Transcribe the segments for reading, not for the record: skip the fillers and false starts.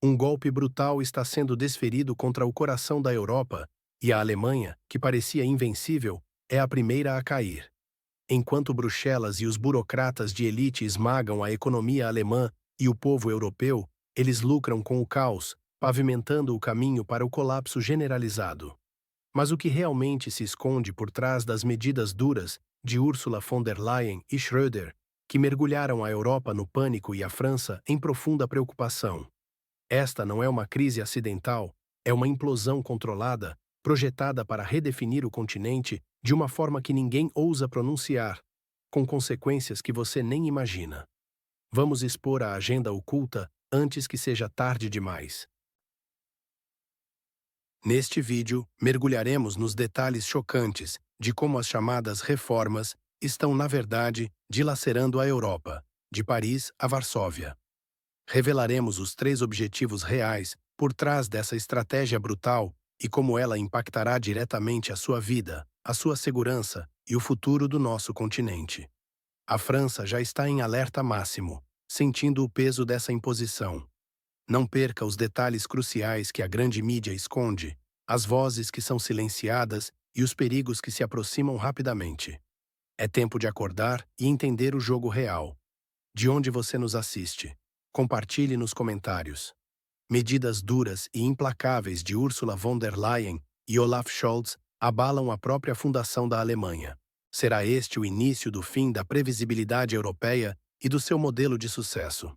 Um golpe brutal está sendo desferido contra o coração da Europa, e a Alemanha, que parecia invencível, é a primeira a cair. Enquanto Bruxelas e os burocratas de elite esmagam a economia alemã e o povo europeu, eles lucram com o caos, pavimentando o caminho para o colapso generalizado. Mas o que realmente se esconde por trás das medidas duras de Ursula von der Leyen e Schröder, que mergulharam a Europa no pânico e a França em profunda preocupação? Esta não é uma crise acidental, é uma implosão controlada, projetada para redefinir o continente de uma forma que ninguém ousa pronunciar, com consequências que você nem imagina. Vamos expor a agenda oculta antes que seja tarde demais. Neste vídeo, mergulharemos nos detalhes chocantes de como as chamadas reformas estão, na verdade, dilacerando a Europa, de Paris a Varsóvia. Revelaremos os 3 objetivos reais por trás dessa estratégia brutal e como ela impactará diretamente a sua vida, a sua segurança e o futuro do nosso continente. A França já está em alerta máximo, sentindo o peso dessa imposição. Não perca os detalhes cruciais que a grande mídia esconde, as vozes que são silenciadas e os perigos que se aproximam rapidamente. É tempo de acordar e entender o jogo real. De onde você nos assiste? Compartilhe nos comentários. Medidas duras e implacáveis de Ursula von der Leyen e Olaf Scholz abalam a própria fundação da Alemanha. Será este o início do fim da previsibilidade europeia e do seu modelo de sucesso?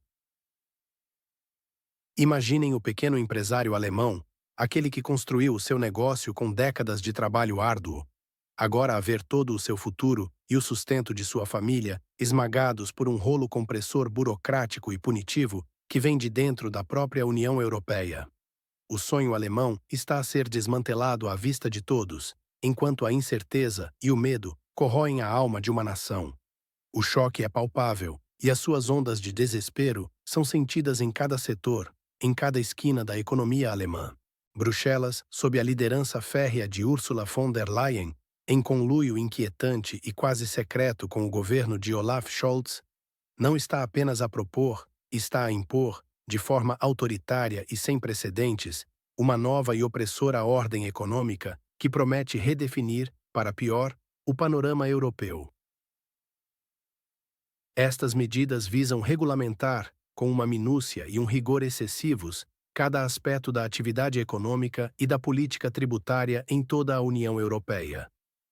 Imaginem o pequeno empresário alemão, aquele que construiu o seu negócio com décadas de trabalho árduo, agora a ver todo o seu futuro e o sustento de sua família esmagados por um rolo compressor burocrático e punitivo que vem de dentro da própria União Europeia. O sonho alemão está a ser desmantelado à vista de todos, enquanto a incerteza e o medo corroem a alma de uma nação. O choque é palpável, e as suas ondas de desespero são sentidas em cada setor, em cada esquina da economia alemã. Bruxelas, sob a liderança férrea de Ursula von der Leyen, em conluio inquietante e quase secreto com o governo de Olaf Scholz, não está apenas a propor, está a impor, de forma autoritária e sem precedentes, uma nova e opressora ordem econômica que promete redefinir, para pior, o panorama europeu. Estas medidas visam regulamentar, com uma minúcia e um rigor excessivos, cada aspecto da atividade econômica e da política tributária em toda a União Europeia,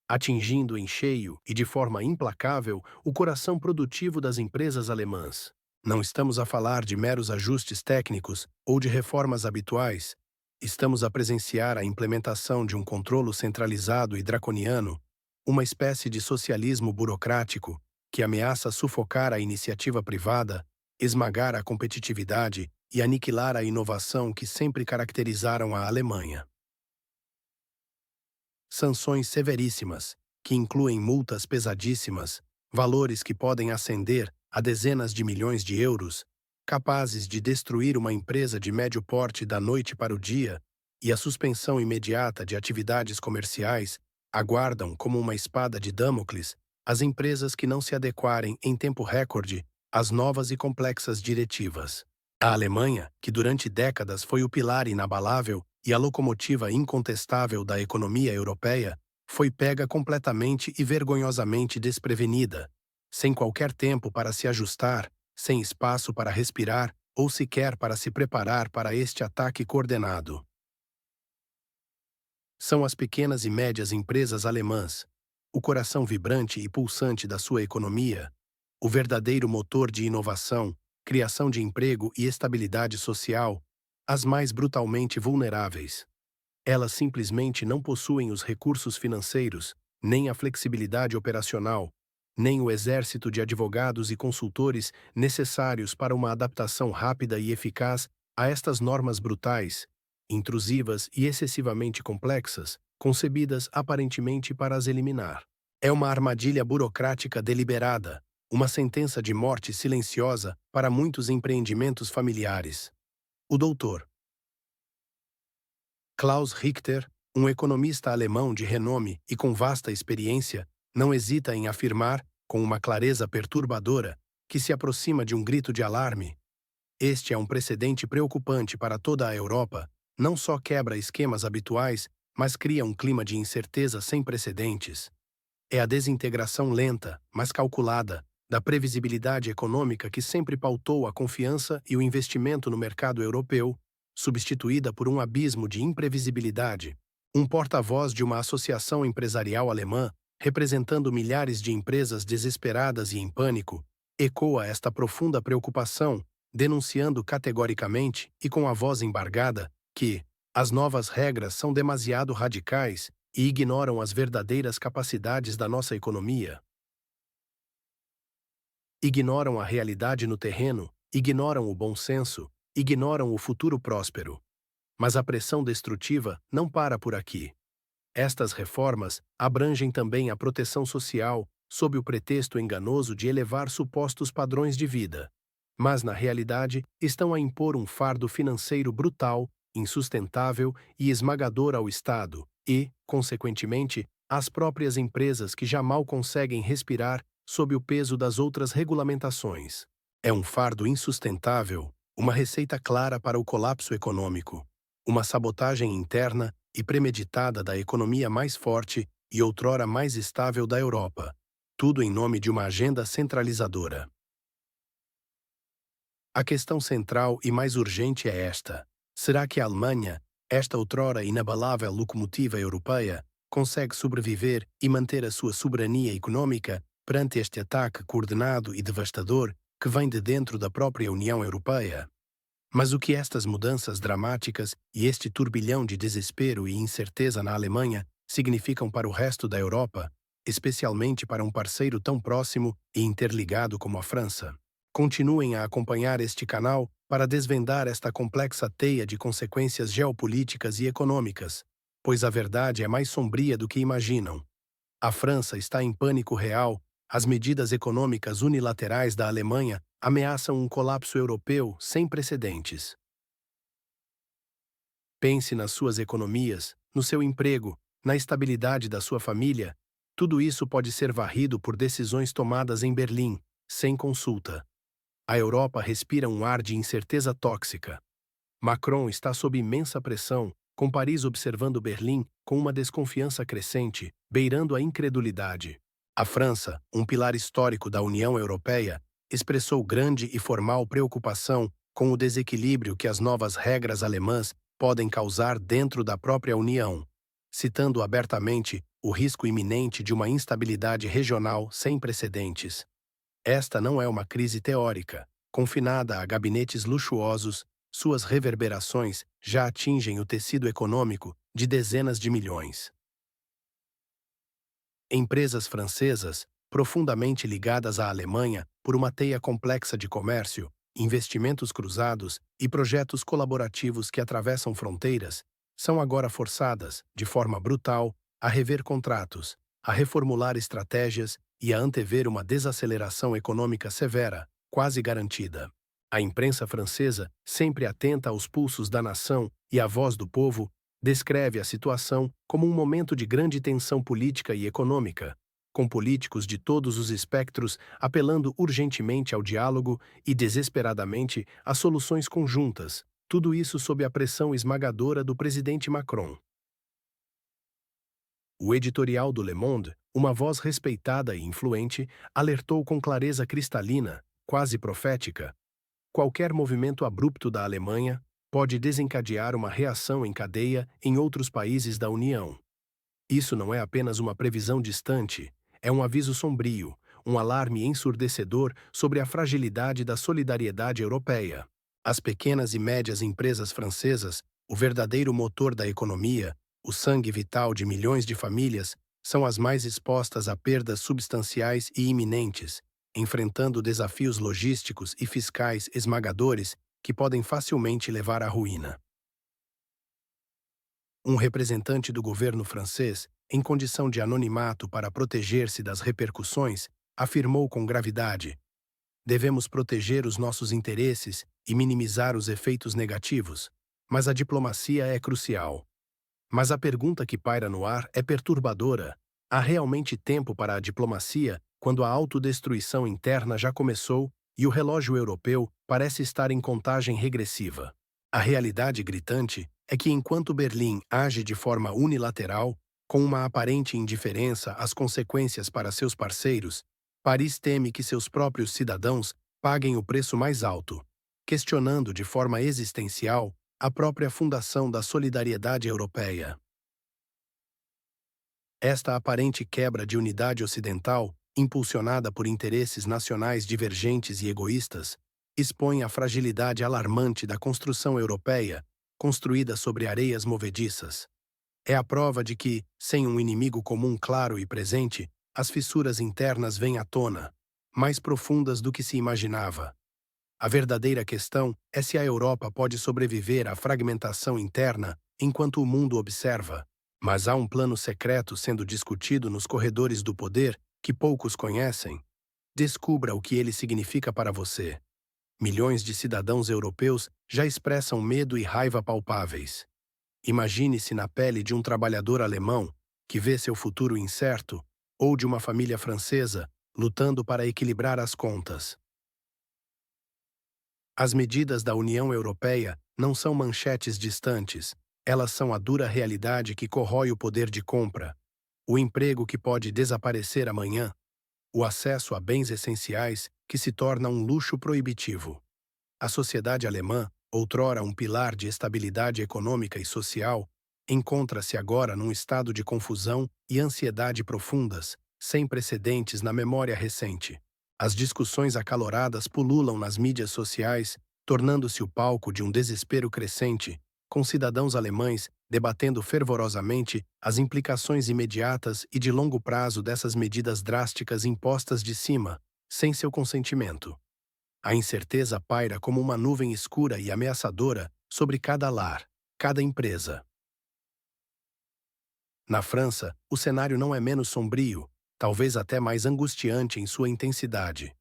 atingindo em cheio e de forma implacável o coração produtivo das empresas alemãs. Não estamos a falar de meros ajustes técnicos ou de reformas habituais. Estamos a presenciar a implementação de um controlo centralizado e draconiano, uma espécie de socialismo burocrático que ameaça sufocar a iniciativa privada, esmagar a competitividade e aniquilar a inovação que sempre caracterizaram a Alemanha. Sanções severíssimas, que incluem multas pesadíssimas, valores que podem ascender a dezenas de milhões de euros, capazes de destruir uma empresa de médio porte da noite para o dia, e a suspensão imediata de atividades comerciais, aguardam como uma espada de Damocles as empresas que não se adequarem em tempo recorde às novas e complexas diretivas. A Alemanha, que durante décadas foi o pilar inabalável e a locomotiva incontestável da economia europeia, foi pega completamente e vergonhosamente desprevenida, sem qualquer tempo para se ajustar, sem espaço para respirar ou sequer para se preparar para este ataque coordenado. São as pequenas e médias empresas alemãs, o coração vibrante e pulsante da sua economia, o verdadeiro motor de inovação, criação de emprego e estabilidade social, as mais brutalmente vulneráveis. Elas simplesmente não possuem os recursos financeiros, nem a flexibilidade operacional, nem o exército de advogados e consultores necessários para uma adaptação rápida e eficaz a estas normas brutais, intrusivas e excessivamente complexas, concebidas aparentemente para as eliminar. É uma armadilha burocrática deliberada, uma sentença de morte silenciosa para muitos empreendimentos familiares. O doutor Klaus Richter, um economista alemão de renome e com vasta experiência, não hesita em afirmar, com uma clareza perturbadora, que se aproxima de um grito de alarme. Este é um precedente preocupante para toda a Europa, não só quebra esquemas habituais, mas cria um clima de incerteza sem precedentes. É a desintegração lenta, mas calculada, da previsibilidade econômica que sempre pautou a confiança e o investimento no mercado europeu, substituída por um abismo de imprevisibilidade. Um porta-voz de uma associação empresarial alemã, representando milhares de empresas desesperadas e em pânico, ecoa esta profunda preocupação, denunciando categoricamente e com a voz embargada que as novas regras são demasiado radicais e ignoram as verdadeiras capacidades da nossa economia. Ignoram a realidade no terreno, ignoram o bom senso, ignoram o futuro próspero. Mas a pressão destrutiva não para por aqui. Estas reformas abrangem também a proteção social, sob o pretexto enganoso de elevar supostos padrões de vida. Mas, na realidade, estão a impor um fardo financeiro brutal, insustentável e esmagador ao Estado e, consequentemente, às próprias empresas que já mal conseguem respirar sob o peso das outras regulamentações. É um fardo insustentável, uma receita clara para o colapso econômico, uma sabotagem interna e premeditada da economia mais forte e outrora mais estável da Europa, tudo em nome de uma agenda centralizadora. A questão central e mais urgente é esta: será que a Alemanha, esta outrora inabalável locomotiva europeia, consegue sobreviver e manter a sua soberania econômica perante este ataque coordenado e devastador que vem de dentro da própria União Europeia? Mas o que estas mudanças dramáticas e este turbilhão de desespero e incerteza na Alemanha significam para o resto da Europa, especialmente para um parceiro tão próximo e interligado como a França? Continuem a acompanhar este canal para desvendar esta complexa teia de consequências geopolíticas e econômicas, pois a verdade é mais sombria do que imaginam. A França está em pânico real, as medidas econômicas unilaterais da Alemanha ameaçam um colapso europeu sem precedentes. Pense nas suas economias, no seu emprego, na estabilidade da sua família. Tudo isso pode ser varrido por decisões tomadas em Berlim, sem consulta. A Europa respira um ar de incerteza tóxica. Macron está sob imensa pressão, com Paris observando Berlim com uma desconfiança crescente, beirando a incredulidade. A França, um pilar histórico da União Europeia, expressou grande e formal preocupação com o desequilíbrio que as novas regras alemãs podem causar dentro da própria União, citando abertamente o risco iminente de uma instabilidade regional sem precedentes. Esta não é uma crise teórica, confinada a gabinetes luxuosos, suas reverberações já atingem o tecido econômico de dezenas de milhões. Empresas francesas, profundamente ligadas à Alemanha por uma teia complexa de comércio, investimentos cruzados e projetos colaborativos que atravessam fronteiras, são agora forçadas, de forma brutal, a rever contratos, a reformular estratégias e a antever uma desaceleração econômica severa, quase garantida. A imprensa francesa, sempre atenta aos pulsos da nação e à voz do povo, descreve a situação como um momento de grande tensão política e econômica, com políticos de todos os espectros apelando urgentemente ao diálogo e desesperadamente a soluções conjuntas, tudo isso sob a pressão esmagadora do presidente Macron. O editorial do Le Monde, uma voz respeitada e influente, alertou com clareza cristalina, quase profética: qualquer movimento abrupto da Alemanha pode desencadear uma reação em cadeia em outros países da União. Isso não é apenas uma previsão distante, é um aviso sombrio, um alarme ensurdecedor sobre a fragilidade da solidariedade europeia. As pequenas e médias empresas francesas, o verdadeiro motor da economia, o sangue vital de milhões de famílias, são as mais expostas a perdas substanciais e iminentes, enfrentando desafios logísticos e fiscais esmagadores que podem facilmente levar à ruína. Um representante do governo francês, em condição de anonimato para proteger-se das repercussões, afirmou com gravidade: devemos proteger os nossos interesses e minimizar os efeitos negativos, mas a diplomacia é crucial. Mas a pergunta que paira no ar é perturbadora: há realmente tempo para a diplomacia quando a autodestruição interna já começou e o relógio europeu parece estar em contagem regressiva. A realidade gritante é que enquanto Berlim age de forma unilateral, com uma aparente indiferença às consequências para seus parceiros, Paris teme que seus próprios cidadãos paguem o preço mais alto, questionando de forma existencial a própria fundação da solidariedade europeia. Esta aparente quebra de unidade ocidental, impulsionada por interesses nacionais divergentes e egoístas, expõe a fragilidade alarmante da construção europeia, construída sobre areias movediças. É a prova de que, sem um inimigo comum claro e presente, as fissuras internas vêm à tona, mais profundas do que se imaginava. A verdadeira questão é se a Europa pode sobreviver à fragmentação interna enquanto o mundo observa. Mas há um plano secreto sendo discutido nos corredores do poder que poucos conhecem. Descubra o que ele significa para você. Milhões de cidadãos europeus já expressam medo e raiva palpáveis. Imagine-se na pele de um trabalhador alemão que vê seu futuro incerto, ou de uma família francesa lutando para equilibrar as contas. As medidas da União Europeia não são manchetes distantes, elas são a dura realidade que corrói o poder de compra, o emprego que pode desaparecer amanhã, o acesso a bens essenciais que se torna um luxo proibitivo. A sociedade alemã, outrora um pilar de estabilidade econômica e social, encontra-se agora num estado de confusão e ansiedade profundas, sem precedentes na memória recente. As discussões acaloradas pululam nas mídias sociais, tornando-se o palco de um desespero crescente, com cidadãos alemães debatendo fervorosamente as implicações imediatas e de longo prazo dessas medidas drásticas impostas de cima, sem seu consentimento. A incerteza paira como uma nuvem escura e ameaçadora sobre cada lar, cada empresa. Na França, o cenário não é menos sombrio, talvez até mais angustiante em sua intensidade.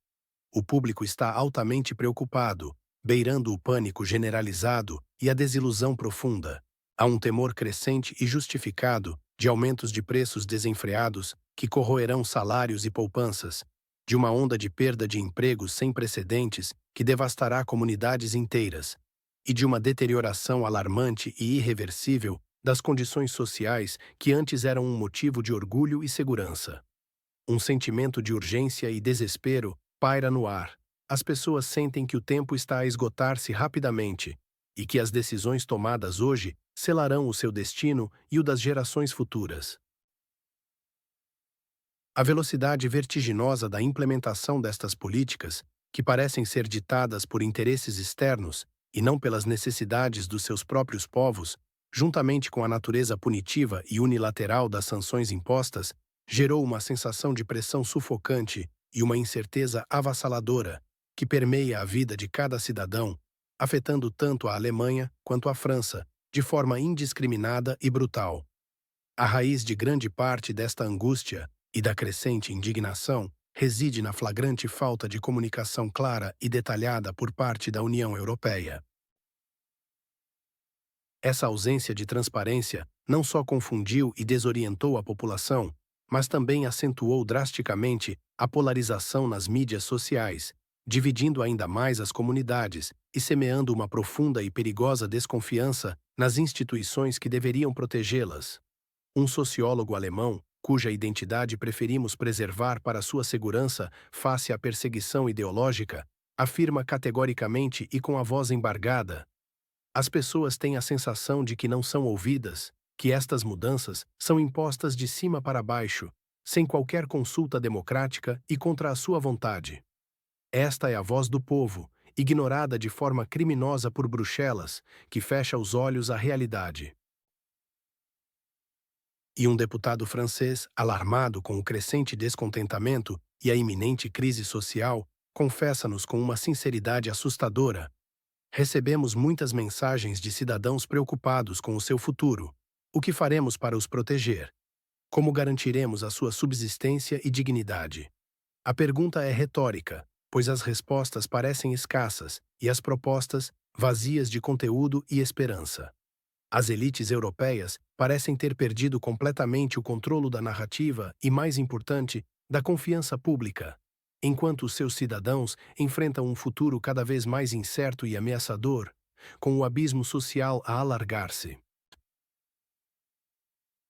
O público está altamente preocupado, beirando o pânico generalizado e a desilusão profunda. Há um temor crescente e justificado de aumentos de preços desenfreados que corroerão salários e poupanças, de uma onda de perda de empregos sem precedentes que devastará comunidades inteiras, e de uma deterioração alarmante e irreversível das condições sociais que antes eram um motivo de orgulho e segurança. Um sentimento de urgência e desespero paira no ar. As pessoas sentem que o tempo está a esgotar-se rapidamente e que as decisões tomadas hoje selarão o seu destino e o das gerações futuras. A velocidade vertiginosa da implementação destas políticas, que parecem ser ditadas por interesses externos e não pelas necessidades dos seus próprios povos, juntamente com a natureza punitiva e unilateral das sanções impostas, gerou uma sensação de pressão sufocante e uma incerteza avassaladora que permeia a vida de cada cidadão, afetando tanto a Alemanha quanto a França, de forma indiscriminada e brutal. A raiz de grande parte desta angústia e da crescente indignação reside na flagrante falta de comunicação clara e detalhada por parte da União Europeia. Essa ausência de transparência não só confundiu e desorientou a população, mas também acentuou drasticamente a polarização nas mídias sociais, dividindo ainda mais as comunidades e semeando uma profunda e perigosa desconfiança nas instituições que deveriam protegê-las. Um sociólogo alemão, cuja identidade preferimos preservar para sua segurança face à perseguição ideológica, afirma categoricamente e com a voz embargada: as pessoas têm a sensação de que não são ouvidas, que estas mudanças são impostas de cima para baixo, sem qualquer consulta democrática e contra a sua vontade. Esta é a voz do povo, ignorada de forma criminosa por Bruxelas, que fecha os olhos à realidade. E um deputado francês, alarmado com o crescente descontentamento e a iminente crise social, confessa-nos com uma sinceridade assustadora: recebemos muitas mensagens de cidadãos preocupados com o seu futuro. O que faremos para os proteger? Como garantiremos a sua subsistência e dignidade? A pergunta é retórica, pois as respostas parecem escassas e as propostas vazias de conteúdo e esperança. As elites europeias parecem ter perdido completamente o controle da narrativa e, mais importante, da confiança pública. enquanto os seus cidadãos enfrentam um futuro cada vez mais incerto e ameaçador, com o abismo social a alargar-se.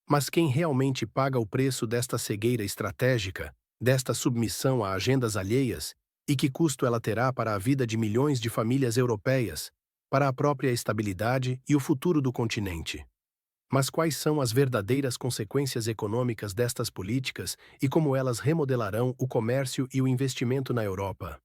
Mas quem realmente paga o preço desta cegueira estratégica, desta submissão a agendas alheias, e que custo ela terá para a vida de milhões de famílias europeias, para a própria estabilidade e o futuro do continente? Mas quais são as verdadeiras consequências econômicas destas políticas e como elas remodelarão o comércio e o investimento na Europa?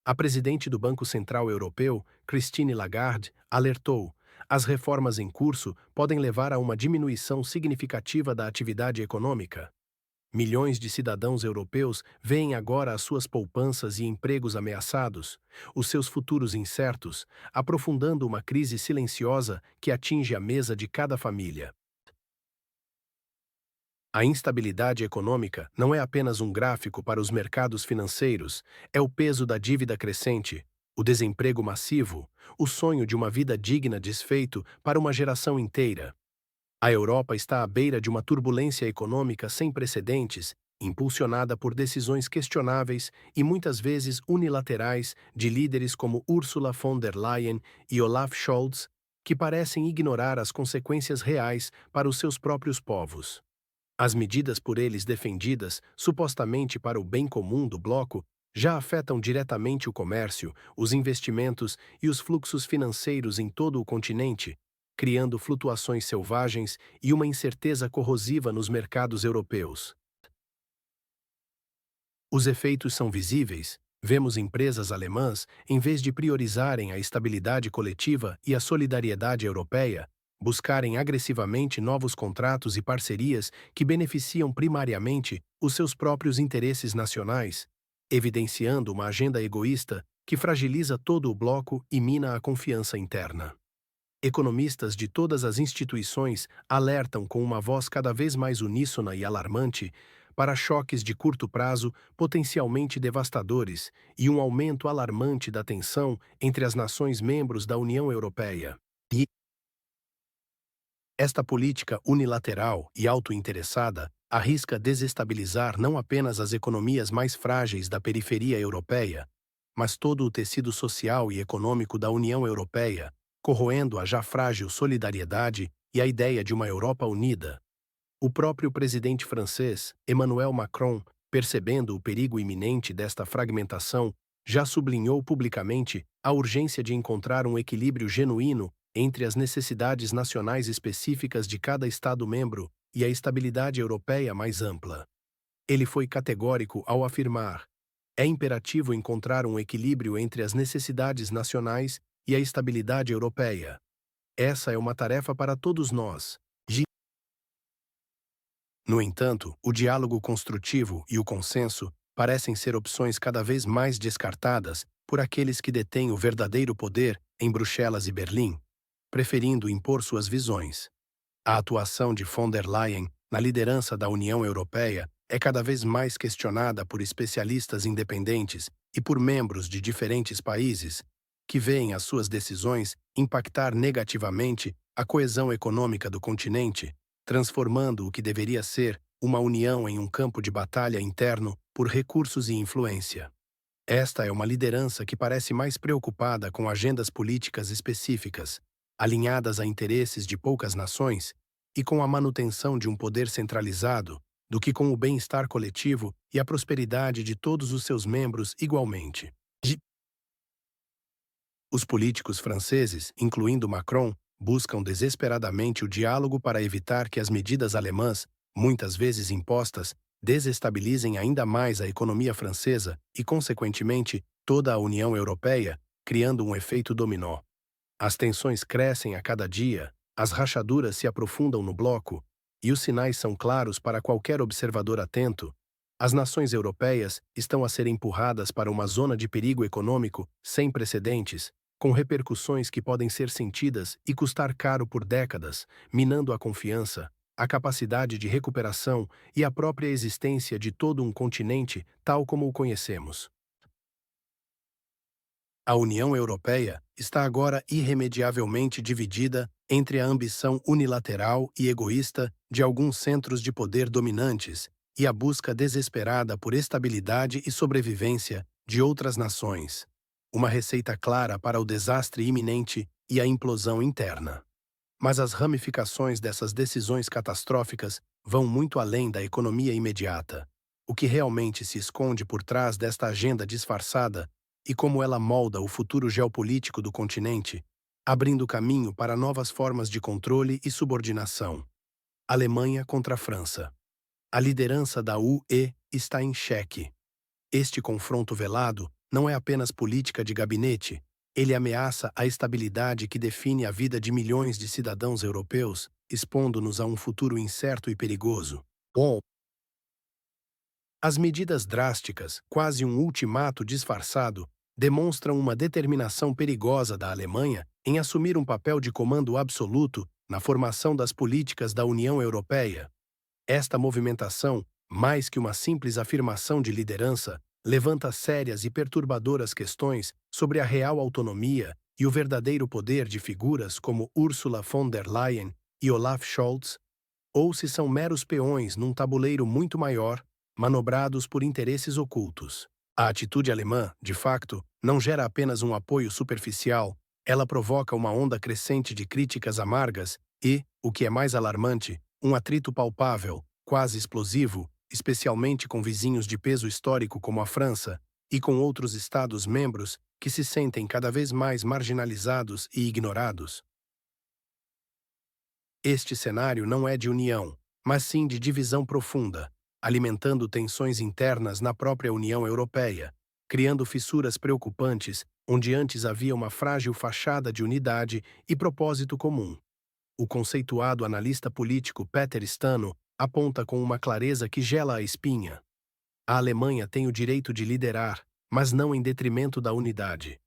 A presidente do Banco Central Europeu, Christine Lagarde, alertou: as reformas em curso podem levar a uma diminuição significativa da atividade econômica. Milhões de cidadãos europeus veem agora as suas poupanças e empregos ameaçados, os seus futuros incertos, aprofundando uma crise silenciosa que atinge a mesa de cada família. A instabilidade econômica não é apenas um gráfico para os mercados financeiros, é o peso da dívida crescente, o desemprego massivo, o sonho de uma vida digna desfeito para uma geração inteira. A Europa está à beira de uma turbulência econômica sem precedentes, impulsionada por decisões questionáveis e muitas vezes unilaterais de líderes como Ursula von der Leyen e Olaf Scholz, que parecem ignorar as consequências reais para os seus próprios povos. As medidas por eles defendidas, supostamente para o bem comum do bloco, já afetam diretamente o comércio, os investimentos e os fluxos financeiros em todo o continente, criando flutuações selvagens e uma incerteza corrosiva nos mercados europeus. Os efeitos são visíveis. Vemos empresas alemãs, em vez de priorizarem a estabilidade coletiva e a solidariedade europeia, buscarem agressivamente novos contratos e parcerias que beneficiam primariamente os seus próprios interesses nacionais, evidenciando uma agenda egoísta que fragiliza todo o bloco e mina a confiança interna. Economistas de todas as instituições alertam com uma voz cada vez mais uníssona e alarmante para choques de curto prazo potencialmente devastadores e um aumento alarmante da tensão entre as nações membros da União Europeia. E esta política unilateral e autointeressada arrisca desestabilizar não apenas as economias mais frágeis da periferia europeia, mas todo o tecido social e econômico da União Europeia, corroendo a já frágil solidariedade e a ideia de uma Europa unida. O próprio presidente francês, Emmanuel Macron, percebendo o perigo iminente desta fragmentação, já sublinhou publicamente a urgência de encontrar um equilíbrio genuíno entre as necessidades nacionais específicas de cada Estado-membro e a estabilidade europeia mais ampla. Ele foi categórico ao afirmar: é imperativo encontrar um equilíbrio entre as necessidades nacionais e a estabilidade europeia. Essa é uma tarefa para todos nós. No entanto, o diálogo construtivo e o consenso parecem ser opções cada vez mais descartadas por aqueles que detêm o verdadeiro poder em Bruxelas e Berlim, preferindo impor suas visões. A atuação de von der Leyen na liderança da União Europeia é cada vez mais questionada por especialistas independentes e por membros de diferentes países, que veem as suas decisões impactar negativamente a coesão econômica do continente, transformando o que deveria ser uma união em um campo de batalha interno por recursos e influência. Esta é uma liderança que parece mais preocupada com agendas políticas específicas, alinhadas a interesses de poucas nações, e com a manutenção de um poder centralizado, do que com o bem-estar coletivo e a prosperidade de todos os seus membros igualmente. Os políticos franceses, incluindo Macron, buscam desesperadamente o diálogo para evitar que as medidas alemãs, muitas vezes impostas, desestabilizem ainda mais a economia francesa e, consequentemente, toda a União Europeia, criando um efeito dominó. As tensões crescem a cada dia, as rachaduras se aprofundam no bloco, e os sinais são claros para qualquer observador atento. As nações europeias estão a ser empurradas para uma zona de perigo econômico sem precedentes, com repercussões que podem ser sentidas e custar caro por décadas, minando a confiança, a capacidade de recuperação e a própria existência de todo um continente tal como o conhecemos. A União Europeia está agora irremediavelmente dividida entre a ambição unilateral e egoísta de alguns centros de poder dominantes e a busca desesperada por estabilidade e sobrevivência de outras nações. Uma receita clara para o desastre iminente e a implosão interna. Mas as ramificações dessas decisões catastróficas vão muito além da economia imediata. O que realmente se esconde por trás desta agenda disfarçada e como ela molda o futuro geopolítico do continente, abrindo caminho para novas formas de controle e subordinação. Alemanha contra a França. A liderança da UE está em xeque. Este confronto velado não é apenas política de gabinete, ele ameaça a estabilidade que define a vida de milhões de cidadãos europeus, expondo-nos a um futuro incerto e perigoso. Bom, as medidas drásticas, quase um ultimato disfarçado, demonstram uma determinação perigosa da Alemanha em assumir um papel de comando absoluto na formação das políticas da União Europeia. Esta movimentação, mais que uma simples afirmação de liderança, levanta sérias e perturbadoras questões sobre a real autonomia e o verdadeiro poder de figuras como Ursula von der Leyen e Olaf Scholz, ou se são meros peões num tabuleiro muito maior, manobrados por interesses ocultos. A atitude alemã, de facto, não gera apenas um apoio superficial, ela provoca uma onda crescente de críticas amargas e, o que é mais alarmante, um atrito palpável, quase explosivo, especialmente com vizinhos de peso histórico como a França e com outros Estados-membros que se sentem cada vez mais marginalizados e ignorados. Este cenário não é de união, mas sim de divisão profunda, alimentando tensões internas na própria União Europeia, criando fissuras preocupantes onde antes havia uma frágil fachada de unidade e propósito comum. O conceituado analista político Peter Stano aponta com uma clareza que gela a espinha. A Alemanha tem o direito de liderar, mas não em detrimento da unidade.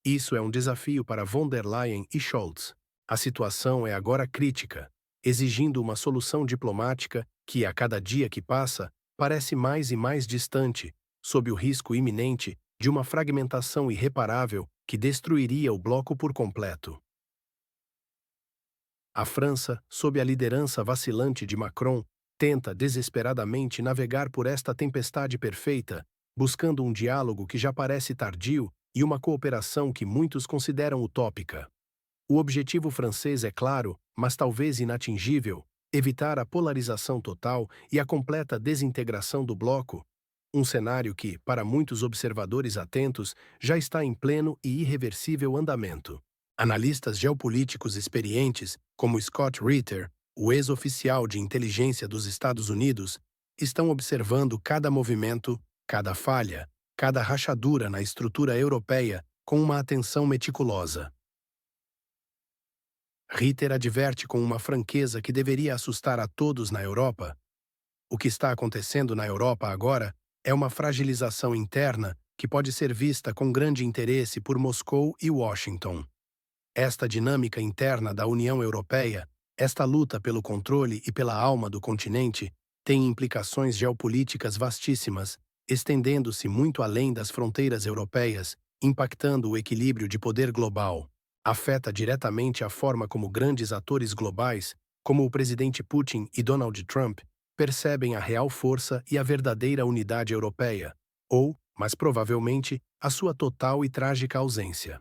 Isso é um desafio para von der Leyen e Scholz. A situação é agora crítica, exigindo uma solução diplomática que, a cada dia que passa, parece mais e mais distante, sob o risco iminente de uma fragmentação irreparável que destruiria o bloco por completo. A França, sob a liderança vacilante de Macron, tenta desesperadamente navegar por esta tempestade perfeita, buscando um diálogo que já parece tardio e uma cooperação que muitos consideram utópica. O objetivo francês é claro, mas talvez inatingível: evitar a polarização total e a completa desintegração do bloco, um cenário que, para muitos observadores atentos, já está em pleno e irreversível andamento. Analistas geopolíticos experientes, como Scott Ritter, o ex-oficial de inteligência dos Estados Unidos, estão observando cada movimento, cada falha, cada rachadura na estrutura europeia com uma atenção meticulosa. Ritter adverte com uma franqueza que deveria assustar a todos na Europa. O que está acontecendo na Europa agora é uma fragilização interna que pode ser vista com grande interesse por Moscou e Washington. Esta dinâmica interna da União Europeia, esta luta pelo controle e pela alma do continente, tem implicações geopolíticas vastíssimas, estendendo-se muito além das fronteiras europeias, impactando o equilíbrio de poder global. Afeta diretamente a forma como grandes atores globais, como o presidente Putin e Donald Trump, percebem a real força e a verdadeira unidade europeia, ou, mais provavelmente, a sua total e trágica ausência.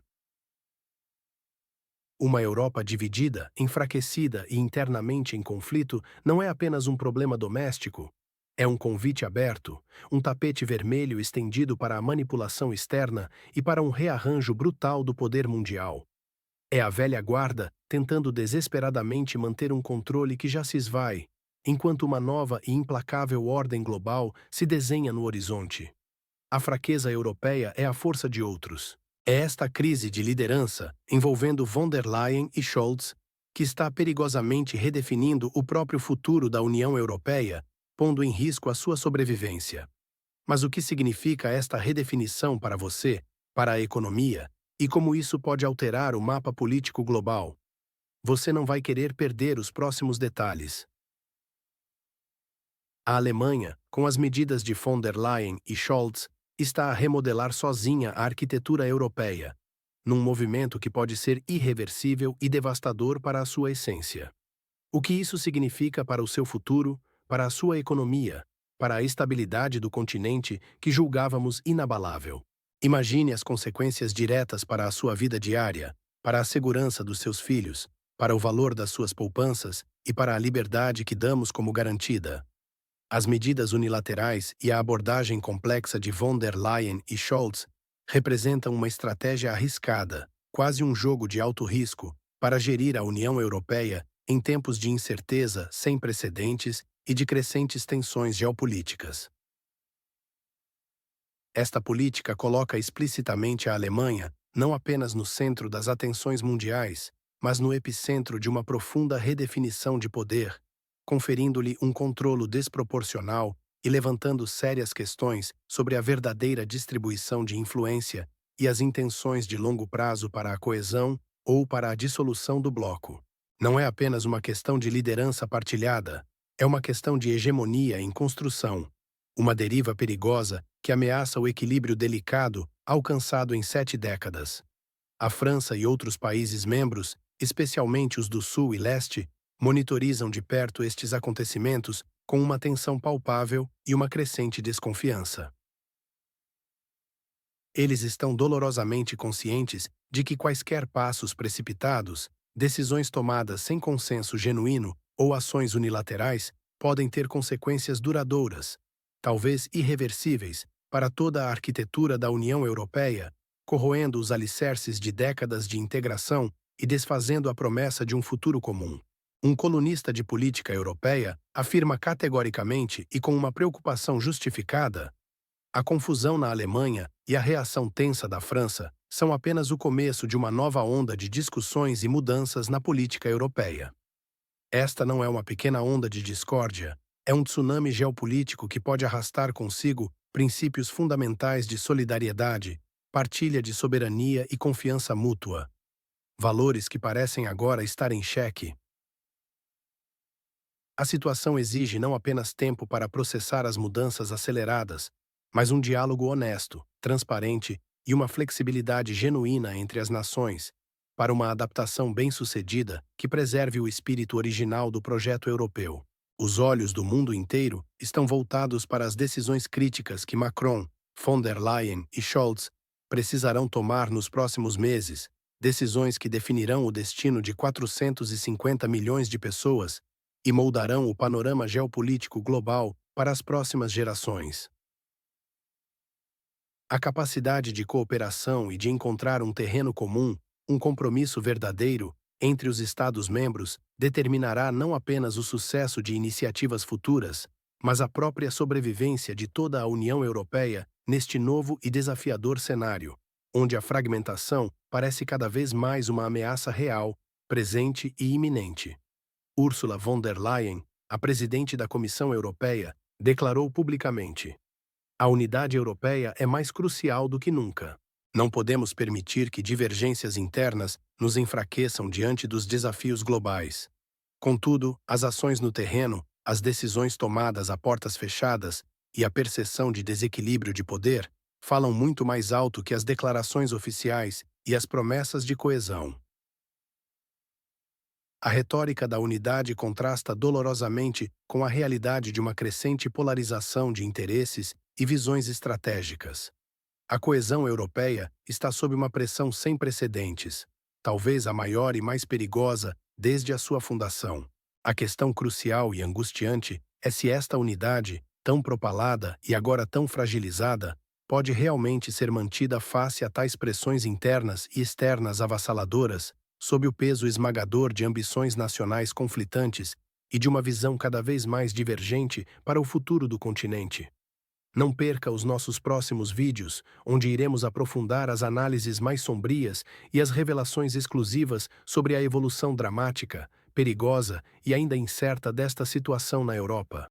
Uma Europa dividida, enfraquecida e internamente em conflito não é apenas um problema doméstico. É um convite aberto, um tapete vermelho estendido para a manipulação externa e para um rearranjo brutal do poder mundial. É a velha guarda tentando desesperadamente manter um controle que já se esvai, enquanto uma nova e implacável ordem global se desenha no horizonte. A fraqueza europeia é a força de outros. É esta crise de liderança, envolvendo von der Leyen e Scholz, que está perigosamente redefinindo o próprio futuro da União Europeia, pondo em risco a sua sobrevivência. Mas o que significa esta redefinição para você, para a economia, e como isso pode alterar o mapa político global? Você não vai querer perder os próximos detalhes. A Alemanha, com as medidas de von der Leyen e Scholz, está a remodelar sozinha a arquitetura europeia, num movimento que pode ser irreversível e devastador para a sua essência. O que isso significa para o seu futuro, para a sua economia, para a estabilidade do continente que julgávamos inabalável. Imagine as consequências diretas para a sua vida diária, para a segurança dos seus filhos, para o valor das suas poupanças e para a liberdade que damos como garantida. As medidas unilaterais e a abordagem complexa de von der Leyen e Scholz representam uma estratégia arriscada, quase um jogo de alto risco, para gerir a União Europeia em tempos de incerteza sem precedentes e de crescentes tensões geopolíticas. Esta política coloca explicitamente a Alemanha não apenas no centro das atenções mundiais, mas no epicentro de uma profunda redefinição de poder, conferindo-lhe um controlo desproporcional e levantando sérias questões sobre a verdadeira distribuição de influência e as intenções de longo prazo para a coesão ou para a dissolução do bloco. Não é apenas uma questão de liderança partilhada, é uma questão de hegemonia em construção, uma deriva perigosa que ameaça o equilíbrio delicado alcançado em 7 décadas. A França e outros países membros, especialmente os do Sul e Leste, monitorizam de perto estes acontecimentos com uma tensão palpável e uma crescente desconfiança. Eles estão dolorosamente conscientes de que quaisquer passos precipitados, decisões tomadas sem consenso genuíno ou ações unilaterais podem ter consequências duradouras, talvez irreversíveis, para toda a arquitetura da União Europeia, corroendo os alicerces de décadas de integração e desfazendo a promessa de um futuro comum. Um colunista de política europeia afirma categoricamente e com uma preocupação justificada: a confusão na Alemanha e a reação tensa da França são apenas o começo de uma nova onda de discussões e mudanças na política europeia. Esta não é uma pequena onda de discórdia, é um tsunami geopolítico que pode arrastar consigo princípios fundamentais de solidariedade, partilha de soberania e confiança mútua. Valores que parecem agora estar em xeque. A situação exige não apenas tempo para processar as mudanças aceleradas, mas um diálogo honesto, transparente e uma flexibilidade genuína entre as nações, para uma adaptação bem-sucedida que preserve o espírito original do projeto europeu. Os olhos do mundo inteiro estão voltados para as decisões críticas que Macron, von der Leyen e Scholz precisarão tomar nos próximos meses, decisões que definirão o destino de 450 milhões de pessoas e moldarão o panorama geopolítico global para as próximas gerações. A capacidade de cooperação e de encontrar um terreno comum, um compromisso verdadeiro entre os Estados-membros, determinará não apenas o sucesso de iniciativas futuras, mas a própria sobrevivência de toda a União Europeia neste novo e desafiador cenário, onde a fragmentação parece cada vez mais uma ameaça real, presente e iminente. Ursula von der Leyen, a presidente da Comissão Europeia, declarou publicamente: a unidade europeia é mais crucial do que nunca. Não podemos permitir que divergências internas nos enfraqueçam diante dos desafios globais. Contudo, as ações no terreno, as decisões tomadas a portas fechadas e a percepção de desequilíbrio de poder falam muito mais alto que as declarações oficiais e as promessas de coesão. A retórica da unidade contrasta dolorosamente com a realidade de uma crescente polarização de interesses e visões estratégicas. A coesão europeia está sob uma pressão sem precedentes, talvez a maior e mais perigosa desde a sua fundação. A questão crucial e angustiante é se esta unidade, tão propalada e agora tão fragilizada, pode realmente ser mantida face a tais pressões internas e externas avassaladoras, sob o peso esmagador de ambições nacionais conflitantes e de uma visão cada vez mais divergente para o futuro do continente. Não perca os nossos próximos vídeos, onde iremos aprofundar as análises mais sombrias e as revelações exclusivas sobre a evolução dramática, perigosa e ainda incerta desta situação na Europa.